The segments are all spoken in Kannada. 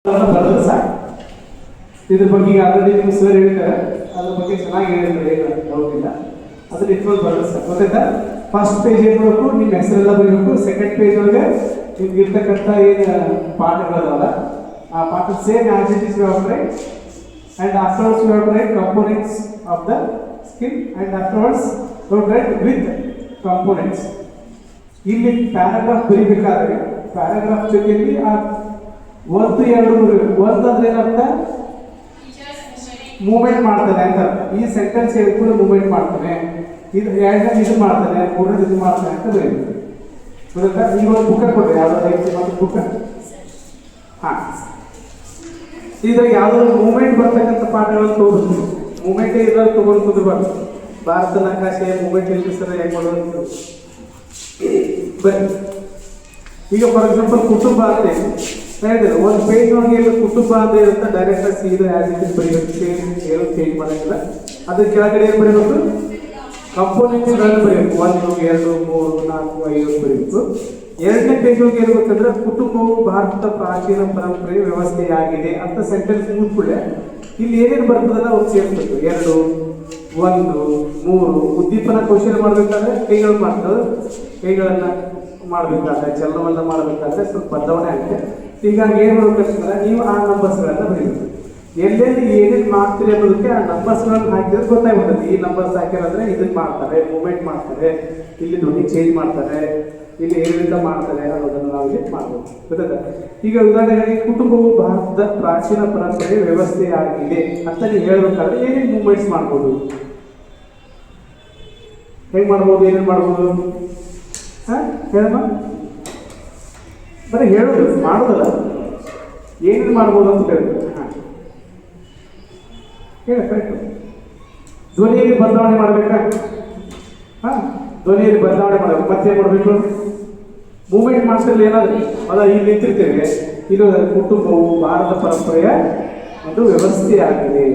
ಬರೋದು ಸಾಕು. ಇದ್ರ ಬಗ್ಗೆ ಈಗ ಆಲ್ರೆಡಿ ನಿಮ್ಮ ಸರ್ ಹೇಳಿದ್ದಾರೆ, ಅದ್ರ ಬಗ್ಗೆ ಚೆನ್ನಾಗಿ ಹೇಳಿದ್ದಾರೆ, ಏನು ಡೌಟ್ ಇಲ್ಲ. ಅದನ್ನ ಇಟ್ಕೊಂಡು ಬರೋದು ಸಾಕು. ಗೊತ್ತಾಯ್ತಾ? ಫಸ್ಟ್ ಪೇಜ್ ಏನು ಮಾಡಬೇಕು, ನಿಮ್ಮ ಹೆಸರೆಲ್ಲ ಬರೀಬೇಕು. ಸೆಕೆಂಡ್ ಪೇಜ್ ಒಳಗೆ ನಿಮ್ಗೆ ಇರ್ತಕ್ಕಂಥ ಏನು ಪಾಠಗಳದಾವಲ್ಲ ಆ ಪಾಠ same as it is you have write, and afterwards you have to write components of the skill, and afterwards you have to write with components. ಇಲ್ಲಿ ಪ್ಯಾರಾಗ್ರಾಫ್ ಬರೀಬೇಕಾದ್ರೆ ಪ್ಯಾರಾಗ್ರಾಫ್ ಜೊತೆಯಲ್ಲಿ ಆ ಒಂದು ಎರಡು ಒಂದು ಅಂದ್ರೆ ಏನರ್ಥ, ಮೂವ್ಮೆಂಟ್ ಮಾಡ್ತಾನೆ ಅಂತ. ಈ ಸೆಂಟೆನ್ಸ್ ಹೇಳ್ಕೊಂಡು ಮೂವ್ಮೆಂಟ್ ಮಾಡ್ತಾನೆ, ಇದು ಎರಡನೇ ಇದು ಮಾಡ್ತಾನೆ, ಮೂರನೇ ಇದು ಮಾಡ್ತಾನೆ ಅಂತ ಬರೀಬೇಕು. ಗೊತ್ತಾ? ಈಗ ಒಂದು ಬುಕ್ ಕೊಡ್ರಿ, ಯಾವ್ದಾದ್ರು ಐತಿ ಒಂದು ಬುಕ್. ಹಾಂ, ಇದ್ರಾಗ ಯಾವುದಾದ್ರು ಮೂವ್ಮೆಂಟ್ ಬರ್ತಕ್ಕಂಥ ಪಾಠಗಳನ್ನು ತಗೋಬೇಕು. ಮೂವ್ಮೆಂಟೇ ಇದ್ರಲ್ಲಿ ತೊಗೊಂಡು ಕುಂದ್ರಬಾರ್ದು. ಭಾರತ ನಕಾಶೆ ಮೂವ್ಮೆಂಟ್ ಎಲ್ಲಿ ಸರ್ ಹೇಗೆ ಮಾಡೋದು ಬನ್ನಿ. ಈಗ ಫಾರ್ ಎಕ್ಸಾಂಪಲ್ ಕುಟುಂಬ ಅಂತ ಹೇಳಿದ್ರೆ ಒಂದು ಪೇಜ್ ಒಳಗೆ ಎಲ್ಲ ಕುಟುಂಬ ಅಂತ ಇರುತ್ತೆ, ಡೈರೆಕ್ಟಾಗಿ ಸೀದಾ ಆ್ಯಸಿಟಿಸ್ ಬರೀಬೇಕು. ಏನು ಚೇಂಜ್ ಮಾಡೋಂಗಿಲ್ಲ. ಅದ್ರ ಕೆಳಗಡೆ ಏನು ಬರೀಬೇಕು, ಕಂಪೋನೆಂಟ್ಸ್ಗಳನ್ನು ಬರೀಬೇಕು. 1 2 3 4 5 ಬರೀಬೇಕು. ಎರಡನೇ ಪೇಜ್ ಒಳಗೆ ಇರ್ಬೇಕಂದ್ರೆ ಕುಟುಂಬವು ಭಾರತದ ಪ್ರಾಚೀನ ಪರಂಪರೆಯ ವ್ಯವಸ್ಥೆಯಾಗಿದೆ ಅಂತ ಸೆಂಟೆನ್ಸ್ ಮುಗಿದ್ಬಿಟ್ಟೆ ಇಲ್ಲಿ ಏನೇನು ಬರ್ತದಲ್ಲ ಅವ್ರು ಸೇರಿಸ್ಬೇಕು. 2 1 3 ಉದ್ದೀಪನ ಕೌಶಲ್ಯ ಮಾಡಬೇಕಾದ್ರೆ ಕೈಗಳು ಮಾಡ್ತದೆ, ಕೈಗಳನ್ನು ಮಾಡಬೇಕಾದ್ರೆ ಚಲನವನ್ನು ಮಾಡಬೇಕಾದ್ರೆ ಸ್ವಲ್ಪ ಬದಲಾವಣೆ ಆಗುತ್ತೆ. ಹೀಗಾಗಿ ಏನು ಮಾಡ್ಬೇಕಂದ್ರೆ ನೀವು ಆ ನಂಬರ್ಸ್ಗಳನ್ನು ಬರೀಬೇಕು. ಎಲ್ಲೆಲ್ಲಿ ಏನೇನು ಮಾಡ್ತೀರಿ ಅನ್ನೋದಕ್ಕೆ ಆ ನಂಬರ್ಸ್ಗಳನ್ನು ಹಾಕಿದ್ರೆ ಗೊತ್ತಾಗ್ಬಿಡುತ್ತೆ. ಈ ನಂಬರ್ಸ್ ಹಾಕಿರೋದ್ರೆ ಇದನ್ನು ಮಾಡ್ತಾರೆ, ಮೂವ್ಮೆಂಟ್ ಮಾಡ್ತಾರೆ, ಇಲ್ಲಿ ಧ್ವನಿ ಚೇಂಜ್ ಮಾಡ್ತಾರೆ, ಇಲ್ಲಿ ಏನಿಂದ ಮಾಡ್ತಾರೆ ಅನ್ನೋದನ್ನು ನಾವು ಇಲ್ಲಿ ಮಾಡ್ಬೋದು. ಗೊತ್ತಾಯ್ತಾ? ಈಗ ಉದಾಹರಣೆಗೆ ಕುಟುಂಬವು ಭಾರತದ ಪ್ರಾಚೀನ ಪರಂಪರೆಯ ವ್ಯವಸ್ಥೆಯಾಗಿದೆ ಅಂತ ನೀವು ಹೇಳ್ಬೇಕಾದ್ರೆ ಏನೇನು ಮೂವ್ಮೆಂಟ್ಸ್ ಮಾಡ್ಬೋದು, ಹೇಗೆ ಮಾಡ್ಬೋದು, ಏನೇನು ಮಾಡ್ಬೋದು? ಹಾಂ ಹೇಳಮ್ಮ, ಬರೀ ಹೇಳೋದು ಮಾಡೋದಲ್ಲ, ಏನೇನು ಮಾಡ್ಬೋದು ಅಂತ ಹೇಳ್ಬೋದು. ಹಾಂ ಹೇಳ ಕರೆಕ್ಟು. ಧ್ವನಿಯಲ್ಲಿ ಬದಲಾವಣೆ ಮಾಡಬೇಕಾ? ಹಾಂ, ಧ್ವನಿಯಲ್ಲಿ ಬದಲಾವಣೆ ಮಾಡಬೇಕು. ಮತ್ತೇನು ಮಾಡಬೇಕು? ಮೂವ್ಮೆಂಟ್ ಮಾಡ್ತಿರಲಿ ಏನಾದರೂ ಅಲ್ಲ, ಇಲ್ಲಿ ನಿಂತಿರ್ತೇವೆ. ಇದು ಕುಟುಂಬವು ಭಾರತ ಪರಂಪರೆಯ ಒಂದು ವ್ಯವಸ್ಥೆಯಾಗಿದೆ.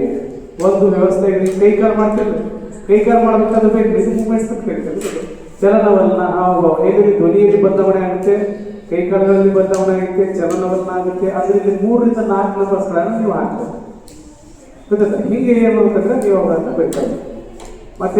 ಒಂದು ವ್ಯವಸ್ಥೆ ಕೈಕಾಲು ಮಾಡ್ತಿರಲಿ, ಕೈಕಾಲು ಮಾಡಬೇಕಾದ್ರೆ ಬೇಕು, ಇದು ಮೂವ್ಮೆಂಟ್ಸ್ ಅಂತ ಕರೀತಾರೆ. ಚಲನವಲನ, ಹಾವು ಹೇಗೆ ಧ್ವನಿಯಲ್ಲಿ ಬದಲಾವಣೆ ಆಗುತ್ತೆ, ಕೈಕಾಲುಗಳಲ್ಲಿ ಬದಲಾವಣೆ ಆಗುತ್ತೆ, ಚಲನವಲನ ಆಗುತ್ತೆ. ಅದರಿಂದ 3 ರಿಂದ 4 ನಂಬರ್ಸ್ಗಳನ್ನು ನೀವು ಹಾಕ್ಬೇಕು. ಗೊತ್ತಾಯ್ತಾ? ಹೀಗೆ ಏನು ಮಾಡ್ಬೇಕಂದ್ರೆ ನೀವು ಅವುಗಳನ್ನು ಬೇಕಾಗುತ್ತೆ. ಮತ್ತೆ